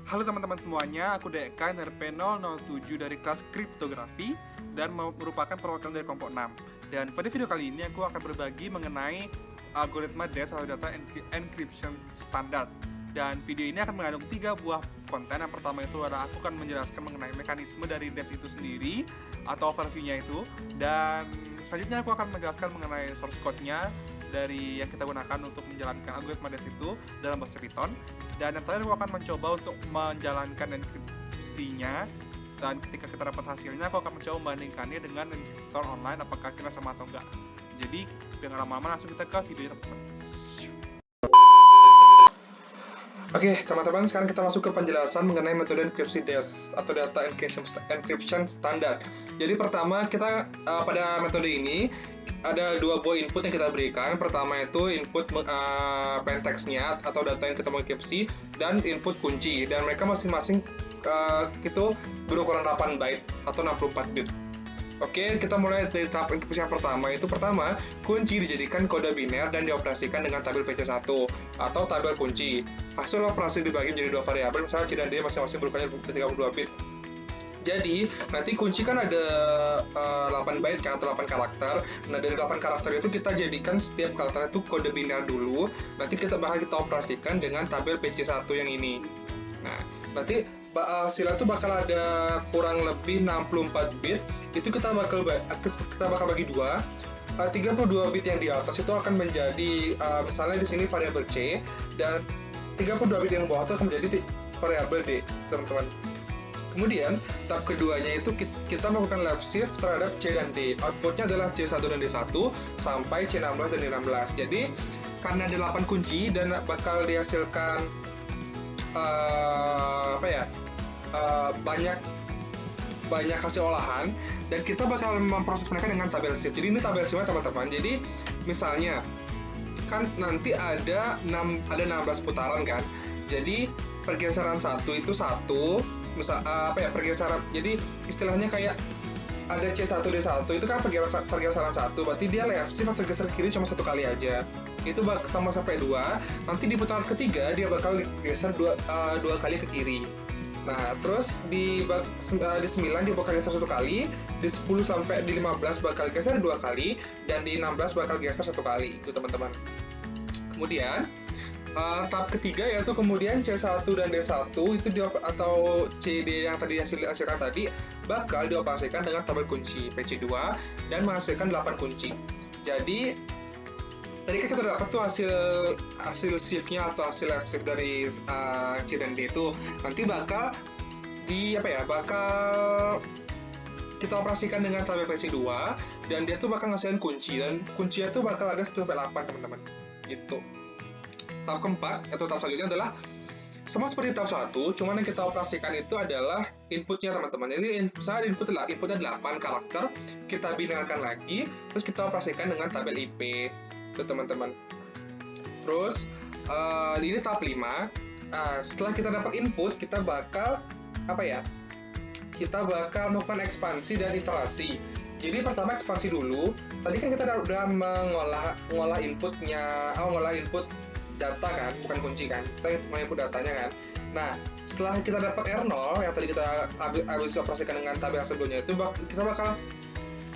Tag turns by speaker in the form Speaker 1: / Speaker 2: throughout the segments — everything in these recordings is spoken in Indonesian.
Speaker 1: Halo teman-teman semuanya, aku Deka NRP007 dari kelas kriptografi dan merupakan perwakilan dari kelompok 6. Dan pada video kali ini aku akan berbagi mengenai algoritma DES atau data encryption standard. Dan video ini akan mengandung 3 buah konten. Yang pertama itu adalah aku akan menjelaskan mengenai mekanisme dari DES itu sendiri atau overview-nya itu. Dan selanjutnya aku akan menjelaskan mengenai source code-nya dari yang kita gunakan untuk menjalankan algoritma DES itu dalam bahasa Python. Dan yang terakhir aku akan mencoba untuk menjalankan enkripsinya, dan ketika kita dapat hasilnya aku akan mencoba membandingkannya dengan enkriptor online apakah hasilnya sama atau enggak. Jadi dengan lama-lama langsung kita ke videonya teman-teman. Oke teman-teman, sekarang kita masuk ke penjelasan mengenai metode enkripsi DES atau data encryption standard. Jadi pertama kita pada metode ini ada 2 buah input yang kita berikan. Pertama itu input plain text-nya atau data yang kita mau enkripsi, dan input kunci, dan mereka masing-masing itu berukuran 8 byte atau 64 bit. Oke, kita mulai dari tahap enkripsi yang pertama. Itu pertama, kunci dijadikan kode biner dan dioperasikan dengan tabel PC1 atau tabel kunci. Hasil operasi dibagi menjadi 2 variabel, misalnya C dan D masing-masing berukuran 32 bit. Jadi, nanti kunci kan ada 8 byte kan, atau 8 karakter. Nah, dari 8 karakter itu kita jadikan setiap karakter itu kode biner dulu. Nanti kita operasikan dengan tabel PC1 yang ini. Nah, nanti hasilnya itu bakal ada kurang lebih 64 bit. Itu kita bakal bagi 2. 32 bit yang di atas itu akan menjadi misalnya di sini variabel C, dan 32 bit yang bawah itu akan menjadi variabel D, teman-teman. Kemudian, tahap keduanya itu kita melakukan left shift terhadap C dan D. Outputnya adalah C1 dan D1 sampai C16 dan D16. Jadi, karena ada 8 kunci dan bakal dihasilkan banyak hasil olahan, dan kita bakal memproses mereka dengan tabel shift. Jadi, ini tabel shift teman-teman. Jadi, misalnya, kan nanti ada 16 putaran kan. Jadi, pergeseran 1 itu 1, pergeseran, jadi istilahnya kayak ada C1 D1 itu kan pergeseran 1, berarti dia left shift atau geser kiri cuma 1 kali aja, itu sama sampai 2. Nanti di putaran ketiga dia bakal geser 2 kali ke kiri. Nah, terus di 9 dia bakal geser 1 kali, di 10 sampai di 15 bakal geser 2 kali, dan di 16 bakal geser 1 kali, itu teman-teman. Kemudian tahap ketiga yaitu kemudian C1 dan D1 itu atau CD yang tadi dihasilkan tadi bakal dioperasikan dengan tabel kunci PC2 dan menghasilkan 8 kunci. Jadi tadi kan kita dapat tuh hasil shift-nya atau hasil shift dari C dan D itu nanti bakal bakal kita operasikan dengan tabel PC2, dan dia tuh bakal ngasihin kunci, dan kuncinya tuh bakal ada 1-8 teman-teman gitu. Tahap keempat atau tahap selanjutnya adalah sama seperti tahap 1, cuman yang kita operasikan itu adalah inputnya teman-teman. Jadi misalnya inputnya 8 karakter, kita binarkan lagi, terus kita operasikan dengan tabel IP itu teman-teman. Terus ini tahap 5. Setelah kita dapat input, kita bakal melakukan ekspansi dan iterasi. Jadi pertama ekspansi dulu. Tadi kan kita udah mengolah inputnya, mengolah input data kan, bukan kunci kan, kita menginput datanya kan. Nah, setelah kita dapat R0 yang tadi kita habis operasikan dengan tabel sebelumnya itu, kita bakal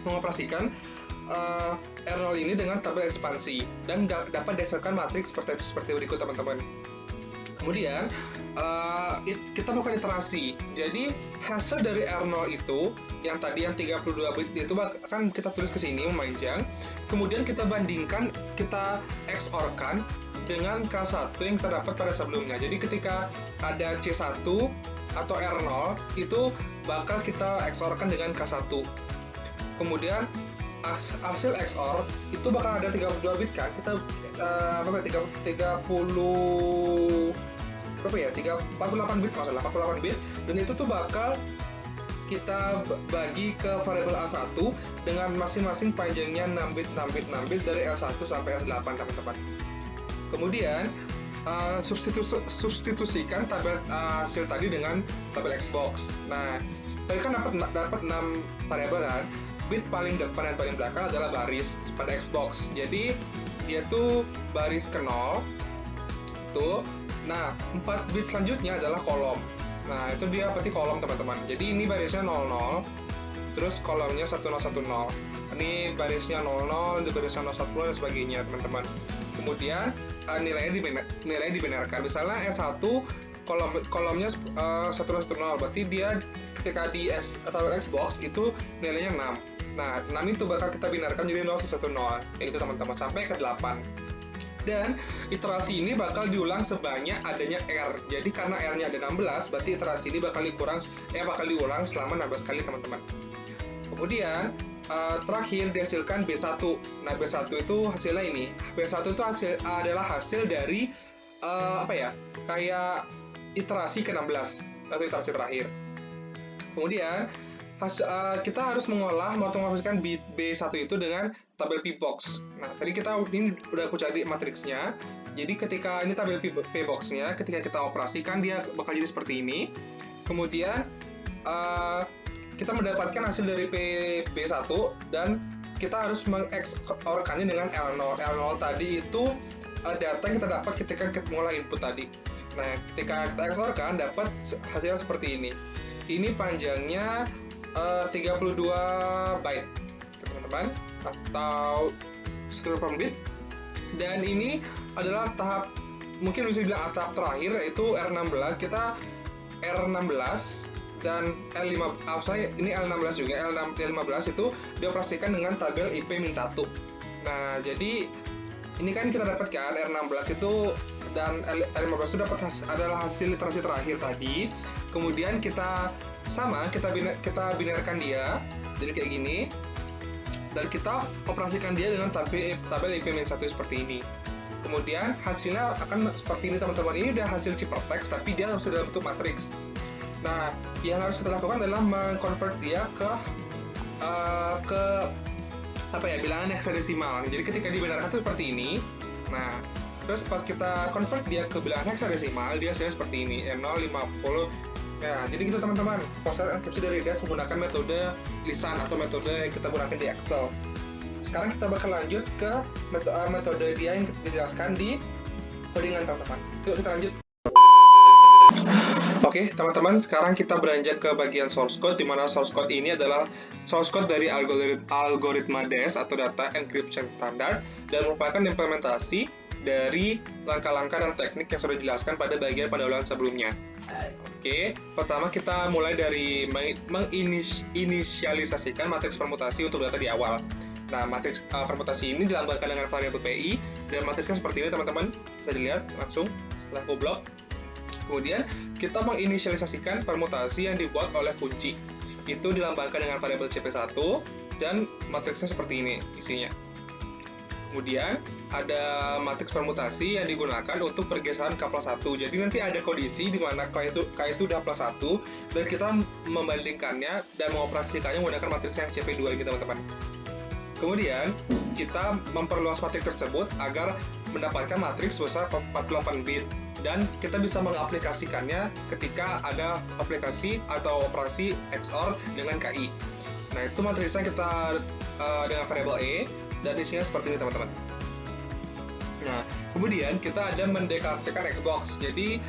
Speaker 1: mengoperasikan R0 ini dengan tabel ekspansi, dan dapat dihasilkan matriks seperti berikut teman-teman. Kemudian kita melakukan iterasi. Jadi hasil dari R0 itu yang tadi yang 32 bit itu kan kita tulis ke sini memanjang. Kemudian kita bandingkan, kita XOR-kan dengan K1 yang terdapat pada sebelumnya. Jadi ketika ada C1 atau R0 itu bakal kita XOR-kan dengan K1. Kemudian hasil XOR itu bakal ada 32 bit kan. Kita 48 bit masalah 48 bit, dan itu tuh bakal kita bagi ke variabel A1 dengan masing-masing panjangnya 6 bit dari L1 sampai L8 teman-teman. Kemudian substitusikan tabel hasil tadi dengan tabel Xbox. Nah, tadi kan dapat 6 variabel kan. Bit paling depan dan paling belakang adalah baris pada Xbox. Jadi dia tuh baris ke 0 tuh. Nah, 4 bit selanjutnya adalah kolom. Nah, itu dia berarti kolom teman-teman. Jadi ini barisnya 00, terus kolomnya 1010. Ini barisnya 00, ini barisnya 010 dan sebagainya teman-teman. Kemudian nilainya dibenarkan. Misalnya S1 kolomnya 110, berarti dia ketika di atau Xbox itu nilainya 6. Nah, 6 itu bakal kita binarkan jadi 0110, yaitu teman-teman sampai ke 8. Dan iterasi ini bakal diulang sebanyak adanya R. Jadi karena R-nya ada 16, berarti iterasi ini bakal diulang selama 16 kali teman-teman. Kemudian terakhir dihasilkan B1. Nah, B1 itu hasilnya ini. B1 itu adalah hasil dari kayak iterasi ke-16 atau iterasi terakhir. Kemudian kita harus mengoperasikan B1 itu dengan tabel P-box. Nah, tadi ini udah aku cari matriksnya. Jadi ketika ini tabel P-box-nya, ketika kita operasikan dia bakal jadi seperti ini. Kemudian kita mendapatkan hasil dari B1 dan kita harus mengeksorkannya dengan L0. L0 tadi itu data yang kita dapat ketika kita mengolah input tadi. Nah, ketika kita eksorkan dapat hasilnya seperti ini. Ini panjangnya 32 byte teman-teman, atau 10 bit. Dan ini adalah tahap, mungkin bisa bilang tahap terakhir, yaitu R16. Kita R16 dan ini L16 juga. L15 itu dioperasikan dengan tabel IP-1. Nah, jadi ini kan kita dapatkan R16 itu dan L15 itu adalah hasil iterasi terakhir tadi. Kemudian kita binarkan dia jadi kayak gini, dan kita operasikan dia dengan tabel IP-1 seperti ini. Kemudian hasilnya akan seperti ini teman-teman. Ini udah hasil ciphertext tapi dia harus dalam bentuk matriks. Nah, yang harus kita lakukan adalah mengkonvert dia ke bilangan heksadesimal. Jadi ketika dibinarkan itu seperti ini. Nah, terus pas kita convert dia ke bilangan heksadesimal, dia hasilnya seperti ini, 0, 50. Ya, jadi gitu teman-teman. Proses enkripsi dari DAS menggunakan metode lisan atau metode yang kita gunakan di Excel. Sekarang kita bakal lanjut ke metode dia yang dijelaskan di codingan teman-teman. Yuk kita lanjut. Oke, teman-teman, sekarang kita beranjak ke bagian source code, di mana source code ini adalah source code dari algoritma DAS atau Data Encryption Standard, dan merupakan implementasi dari langkah-langkah dan teknik yang sudah dijelaskan pada bagian pendahuluan sebelumnya. Oke, pertama kita mulai dari menginisialisasikan matriks permutasi untuk data di awal. Nah, matriks permutasi ini dilambangkan dengan variabel PI, dan matriksnya seperti ini teman-teman, bisa dilihat langsung setelah aku blok. Kemudian kita menginisialisasikan permutasi yang dibuat oleh kunci. Itu dilambangkan dengan variabel CP1 dan matriksnya seperti ini isinya. Kemudian ada matriks permutasi yang digunakan untuk pergeseran K+1. Jadi nanti ada kondisi di mana K itu udah +1 dan kita membandingkannya dan mengoperasikannya menggunakan matriks yang CP2 ini teman-teman. Kemudian kita memperluas matriks tersebut agar mendapatkan matriks sebesar 48 bit. Dan kita bisa mengaplikasikannya ketika ada aplikasi atau operasi XOR dengan KI. Nah, itu matriksnya kita dengan variabel E, dan isinya seperti ini teman-teman. Nah, kemudian kita ada mendeklarasikan Xbox. Jadi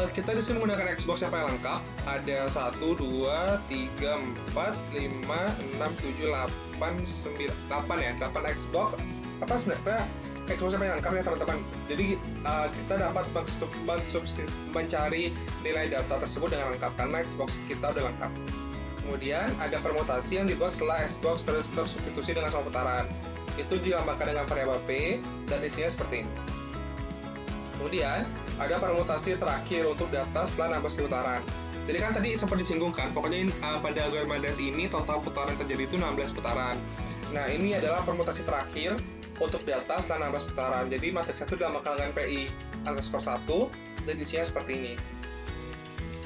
Speaker 1: kita di sini menggunakan Xbox yang paling lengkap. Ada 1, 2, 3, 4, 5, 6, 7, 8, 9, 8 ya. 8 Xbox. Apa sebenarnya Xbox yang paling lengkap ya teman-teman. Jadi kita dapat mencari nilai data tersebut dengan lengkap karena Xbox kita udah lengkap. Kemudian ada permutasi yang dibuat setelah Xbox tersubstitusi dengan sama putaran. Itu dilambangkan dengan variabel P dan isinya seperti ini. Kemudian ada permutasi terakhir untuk data setelah 16 putaran. Jadi kan tadi sempat disinggung kan, pokoknya pada algoritma DAS ini total putaran yang terjadi itu 16 putaran. Nah, ini adalah permutasi terakhir untuk data setelah 16 putaran. Jadi matriksnya itu dilambangkan dengan PI_1 dan isinya seperti ini.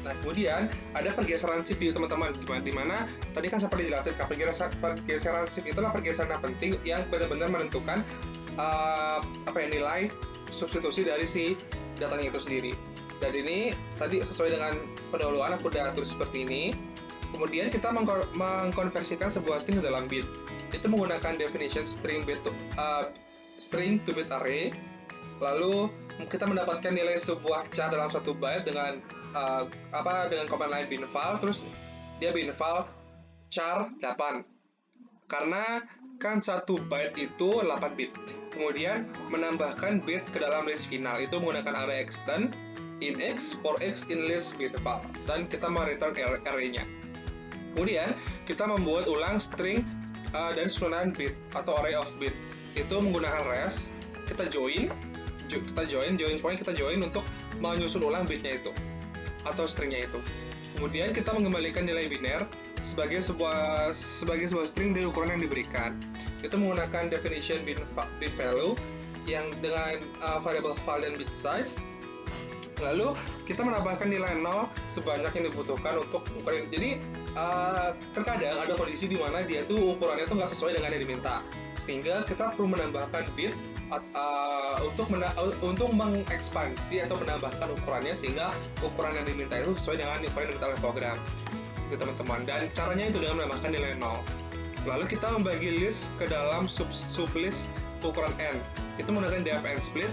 Speaker 1: Nah, kemudian ada pergeseran CPU teman-teman, di mana tadi kan sempat dijelasin kan, pergeseran CPU itulah pergeseran yang penting yang benar-benar menentukan nilai substitusi dari si datanya itu sendiri. Dan ini tadi sesuai dengan pendahuluan aku udah tulis seperti ini. Kemudian kita mengkonversikan sebuah string ke dalam bit. Itu menggunakan definition string to bit array. Lalu kita mendapatkan nilai sebuah char dalam satu byte dengan dengan command line binval, terus dia binval char 8. Karena kan satu byte itu 8 bit. Kemudian menambahkan bit ke dalam list final itu menggunakan array extend inx for x in list binval, dan kita mereturn array-nya. Kemudian kita membuat ulang string dan susunan bit atau array of bit itu menggunakan res. Kita join untuk menyusun ulang bitnya itu atau stringnya itu. Kemudian kita mengembalikan nilai biner sebagai sebuah string dari ukuran yang diberikan. Itu menggunakan definition bit value yang dengan variable val dan bit size. Lalu kita menambahkan nilai 0 sebanyak yang dibutuhkan untuk ukuran. Jadi terkadang ada kondisi di mana dia tuh ukurannya tuh nggak sesuai dengan yang diminta, sehingga kita perlu menambahkan bit untuk mengekspansi atau menambahkan ukurannya sehingga ukuran yang diminta itu sesuai dengan ukuran yang diminta oleh program, gitu teman-teman. Dan caranya itu dengan menambahkan nilai 0. Lalu kita membagi list ke dalam sublist ukuran n. Itu menggunakan def and split.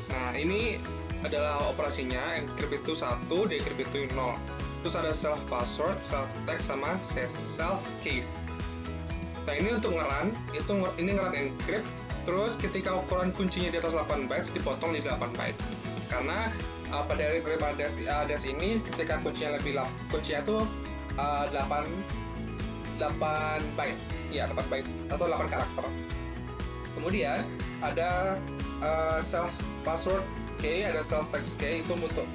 Speaker 1: Nah, ini adalah operasinya. Encrypt itu 1, decrypt itu 0. Terus ada self password, self text, sama self case. Nah, ini untuk ngeran, ini ngeran encrypt. Terus ketika ukuran kuncinya di atas 8 bytes dipotong di 8 byte. Karena pada algoritma ADES ini ketika kuncinya itu 8 byte. Ya, 8 byte atau 8 karakter. Kemudian ada self password key, ada self text key itu untuk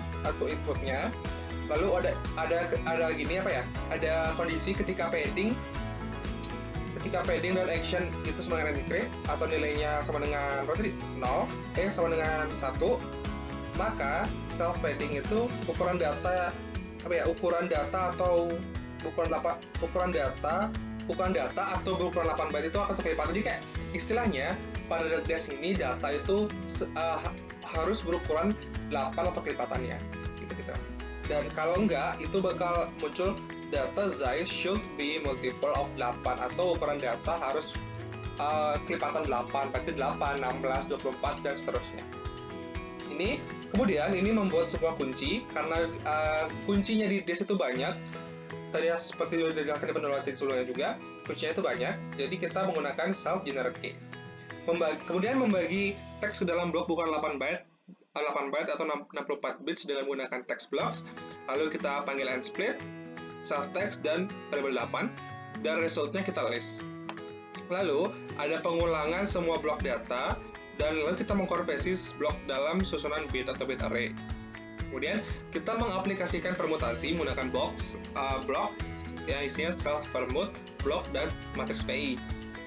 Speaker 1: inputnya. Lalu ada gini ada kondisi ketika padding dan action itu sama dengan encrypt atau nilainya sama dengan 0, sama dengan 1, maka self padding itu ukuran data atau ukuran data atau berukuran 8 byte itu akan terlipat. Jadi kayak istilahnya pada DES ini data itu harus berukuran 8 atau kelipatannya gitu. Dan kalau enggak, itu bakal muncul data size should be multiple of 8 atau ukuran data harus kelipatan 8, berarti 8, 16, 24 dan seterusnya. Kemudian ini membuat sebuah kunci karena kuncinya di DES itu banyak. Tadi seperti sudah dijelaskan di penjelasan sebelumnya juga, kuncinya itu banyak. Jadi kita menggunakan self generate case. Kemudian membagi teks ke dalam blok bukan 8 byte atau 64 bits dengan menggunakan text blocks. Lalu kita panggil and split, self text dan variable 8, dan resultnya kita list. Lalu ada pengulangan semua blok data, dan lalu kita mengkonversi blok dalam susunan bit atau bit array. Kemudian kita mengaplikasikan permutasi menggunakan block yang isinya self permute, block, dan matriks PI.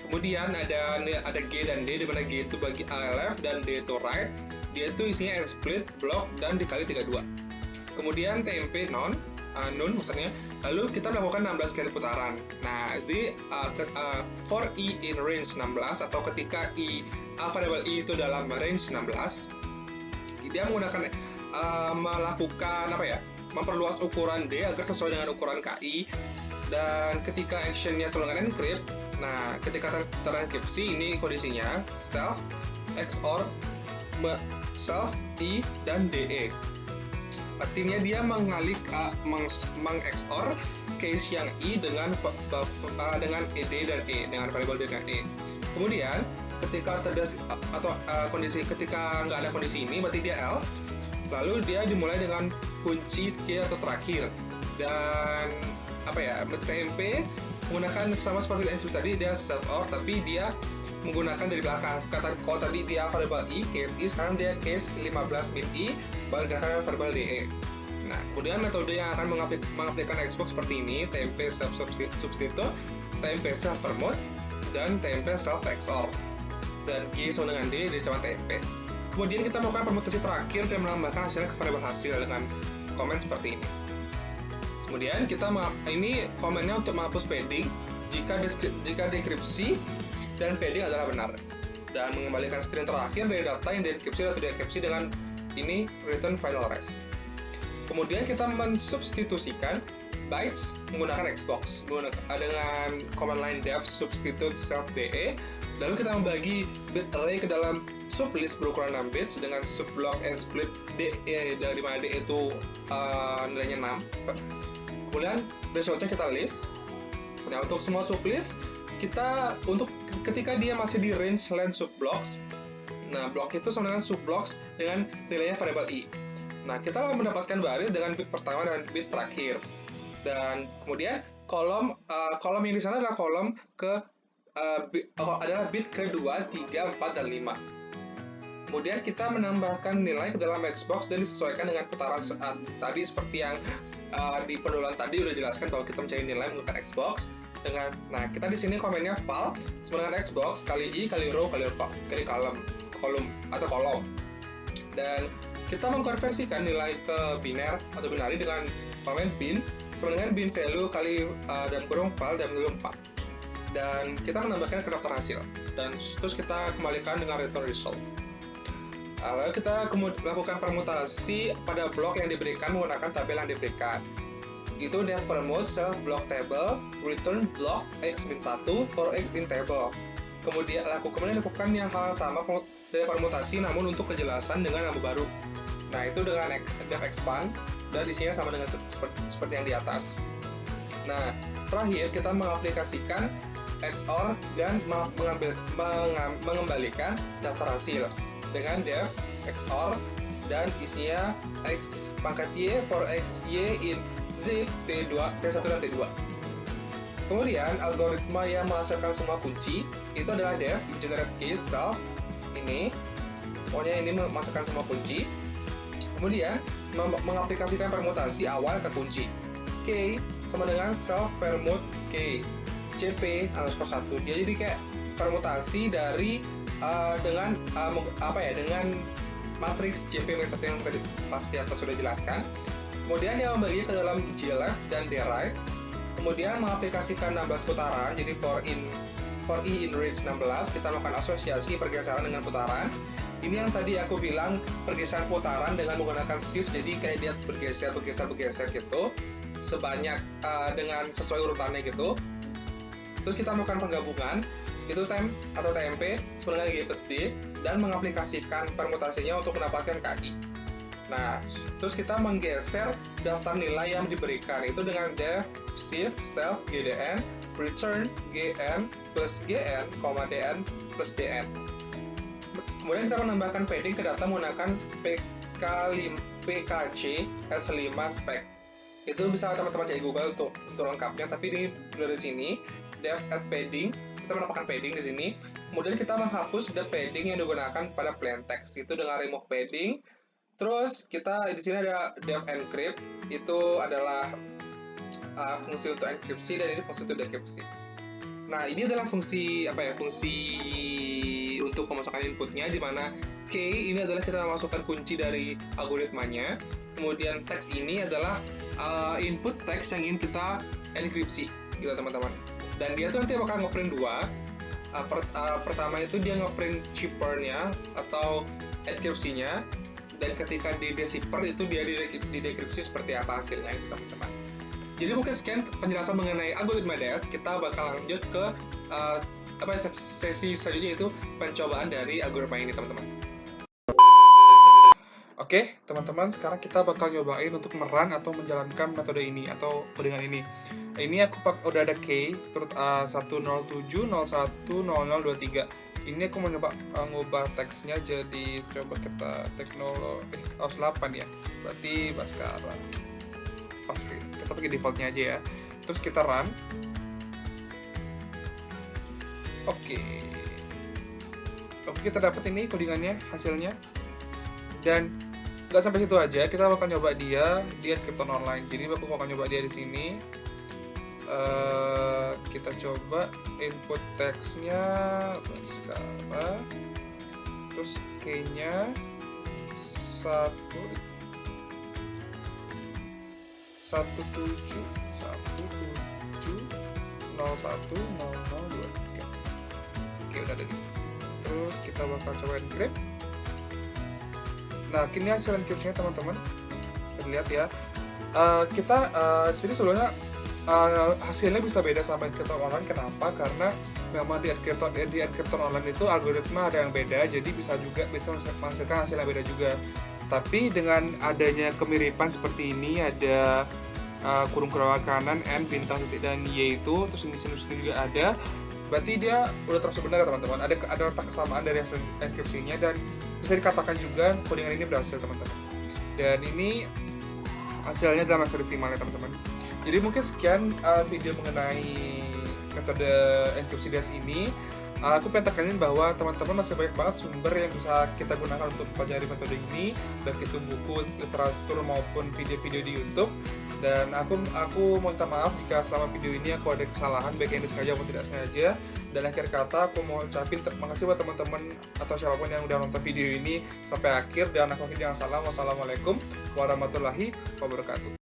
Speaker 1: Kemudian ada G dan D, di mana G itu bagi left dan D itu right. Dia itu isinya and split, block, dan dikali 32. Kemudian TMP nun maksudnya. Lalu kita melakukan 16 kali putaran. Nah, jadi for I in range 16 atau ketika variable I itu dalam range 16, dia menggunakan memperluas ukuran D agar sesuai dengan ukuran KI. Dan ketika actionnya sesuai dengan encrypt, nah ketika terenkripsi ini kondisinya self XOR self I dan DE. Artinya dia meng-XOR case yang I dengan ED dan E, dengan variable D dan E. Kemudian ketika kondisi ketika nggak ada kondisi ini, berarti dia else. Lalu dia dimulai dengan kunci key atau terakhir. Dan TMP menggunakan sama seperti encrypt tadi, dia self OR tapi dia menggunakan dari belakang. Kalau tadi dia variable I, case I, sekarang dia case 15 bit I, baru dikatakan variable DE. Nah, kemudian metode yang akan mengaplikasikan Xbox seperti ini, TMP self substitute, TMP self permute, dan TMP self XOR. Dan G sama dengan D sama TMP. Kemudian kita melakukan permutasi terakhir dan menambahkan hasilnya ke variable hasil dengan komen seperti ini. Kemudian ini komennya untuk menghapus padding jika dekripsi dan padding adalah benar, dan mengembalikan string terakhir dari data yang dienkripsi atau dekripsi dengan ini return final res. Kemudian kita mensubstitusikan bytes menggunakan Xbox dengan command line def substitute self de. Lalu kita membagi bit array ke dalam sublist berukuran 6 bits dengan subblock and split D, dari mana D itu nilainya 6. Kemudian berikutnya kita list. Nah, untuk semua sublist, kita untuk ketika dia masih di range length subblocks, nah blok itu sama dengan subblocks dengan nilainya variabel i. Nah, kita mendapatkan baris dengan bit pertama dan bit terakhir. Dan kemudian kolom yang di sana adalah kolom adalah bit kedua, 3, 4, dan 5. Kemudian kita menambahkan nilai ke dalam Xbox dan disesuaikan dengan putaran saat tadi, seperti yang di pendulang tadi udah jelaskan bahwa kita mencari nilai menggunakan Xbox dengan, nah kita di sini komennya val sama dengan Xbox kali i kali row kali kolom atau kolom, dan kita mengkonversikan nilai ke biner atau binary dengan komen bin sama dengan bin value kali dan kurung val dan kurung 4, dan kita menambahkan ke daftar hasil, dan terus kita kembalikan dengan return result. Lalu kita lakukan permutasi pada blok yang diberikan menggunakan tabel yang diberikan. Itu def permute self block table return block x-1 for x in table. Kemudian lakukan yang hal sama dari permutasi, namun untuk kejelasan dengan nama baru. Nah, itu dengan def expand dan isinya sama dengan seperti yang di atas. Nah, terakhir kita mengaplikasikan XOR dan mengembalikan daftar hasil dengan def XOR dan isinya x pangkat y for x y in z t1 dan t2. Kemudian algoritma yang menghasilkan semua kunci itu adalah def generate case self ini, pokoknya ini memasukkan semua kunci. Kemudian mengaplikasikan permutasi awal ke kunci k sama dengan self permute k cp underscore 1. Dia jadi kayak permutasi dari dengan matriks JP seperti yang tadi pas di atas sudah jelaskan. Kemudian dia membaginya ke dalam gleft dan derive. Kemudian mengaplikasikan 16 putaran, jadi for i in range 16 kita melakukan asosiasi pergeseran dengan putaran. Ini yang tadi aku bilang pergeseran putaran dengan menggunakan shift, jadi kayak dia bergeser gitu sebanyak dengan sesuai urutannya gitu. Terus kita melakukan penggabungan itu temp atau TMP sama dengan g plus d dan mengaplikasikan permutasinya untuk mendapatkan KI. Nah, terus kita menggeser daftar nilai yang diberikan itu dengan def shift self gdn return gn plus gn, dn plus dn. Kemudian kita menambahkan padding ke data menggunakan pkc s5 spec. Itu bisa teman-teman cari Google untuk lengkapnya, tapi ini dari sini def add padding, kita menambahkan padding di sini. Kemudian kita menghapus the padding yang digunakan pada plain text itu dengan remove padding. Terus kita di sini ada def encrypt, itu adalah fungsi untuk enkripsi dan ini fungsi untuk dekripsi. Nah, ini adalah fungsi untuk pemasukan inputnya, di mana key ini adalah kita memasukkan kunci dari algoritmanya. Kemudian teks ini adalah input teks yang ingin kita enkripsi, gitu teman-teman. Dan dia tuh nanti bakal ngeprint dua. Pertama itu dia ngeprint shipper-nya atau enkripsinya, dan ketika di decipher itu dia didekripsi seperti apa hasilnya, teman-teman. Jadi mungkin sekian penjelasan mengenai algoritma DAS. Kita bakal lanjut ke sesi selanjutnya, yaitu pencobaan dari algoritma ini, teman-teman. Oke, teman-teman, sekarang kita bakal nyobain untuk merun atau menjalankan metode ini atau codingan ini. Ini aku udah ada key, terus 107, 01, 0023. Ini aku mau nyoba ngubah teksnya jadi, coba kita teknologi 8 ya. Berarti Baskara. Pas kita pakai defaultnya aja ya. Terus kita run. Oke, kita dapat ini codingannya, hasilnya. Dan nggak sampai situ aja, kita bakal nyoba dia Krypton Online. Jadi aku bakal nyoba dia di sini. Kita coba input teksnya Baskara, terus key-nya 17 010023. Oke, udah ada nih. Terus kita bakal coba encrypt. Nah, kini hasil encryption-nya teman-teman. Kita lihat ya. Kita sini sebelumnya hasilnya bisa beda sama Krypton Online. Kenapa? Karena memang di enkriptor online itu algoritma ada yang beda, jadi bisa menghasilkan hasil yang beda juga. Tapi dengan adanya kemiripan seperti ini, ada kurung kerawat kanan, N, bintang, titik, dan Y itu, terus ini sinusnya juga ada, berarti dia udah termasuk benar ya teman-teman. Ada letak kesamaan dari hasil enkripsinya, dan bisa dikatakan juga codingan ini berhasil teman-teman. Dan ini hasilnya dalam hexadecimal ya teman-teman. Jadi mungkin sekian video mengenai metode enkripsi DAS ini. Aku pengen tekanin bahwa teman-teman masih banyak banget sumber yang bisa kita gunakan untuk mempelajari metode ini, baik itu buku, literatur maupun video-video di YouTube. Dan aku minta maaf jika selama video ini aku ada kesalahan, baik yang disengaja maupun tidak sengaja. Dan akhir kata aku mau ucapin terima kasih buat teman-teman atau siapapun yang udah nonton video ini sampai akhir. Dan aku akhirnya salam, wassalamualaikum warahmatullahi wabarakatuh.